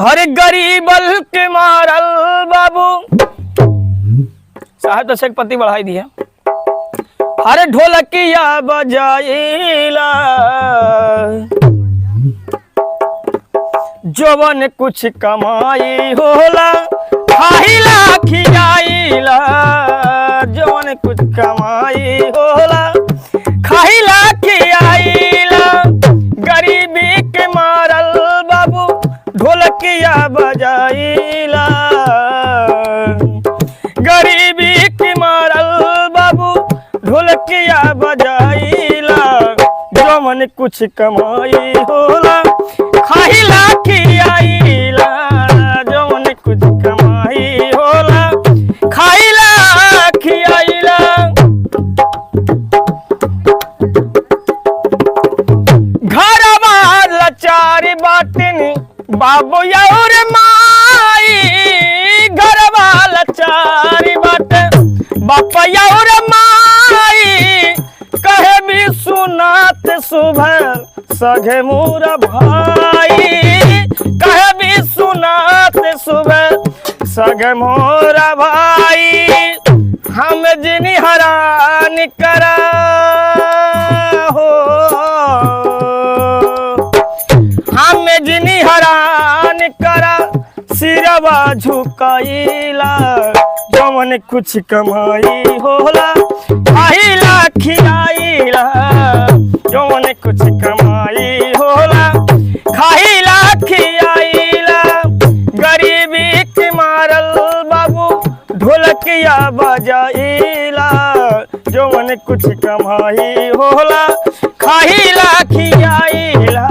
हर गरीबल के मारल बाबू साहब तो शेख पति बढ़ाई दिया। हरे ढोलकिया बजाइला जवन कुछ कमाई होला खाइला खियाइला जवन कुछ कमाई होला खाइला खियाइला गरीबी के मारल बाबू ढोलकिया बजाइला गरीबी के मारल बाबू ढोलकिया बजाइला जवन कुछ कमाई होला खाइला खियाइला जवन कुछ कमाई होला खाइला खियाइला। घरवा लाचारी बाटिन बाबू और माई घरवा लाचारी बाटे बापा और माई कहे भी सुनात सुबह सगे मोरा भाई कहे भी सुनात सुबह सगे मोरा भाई हम जिनी हरान करा हो हम जिनी हरान करा सिरवा झुकाइला जवन कुछ कमाई होला खाइला खियाइला जवन कुछ कमाई होला खाइला खियाइला गरीबी के मारल बाबू ढोलकिया बजाइला जवन कुछ कमाई होला खाइला खियाइला।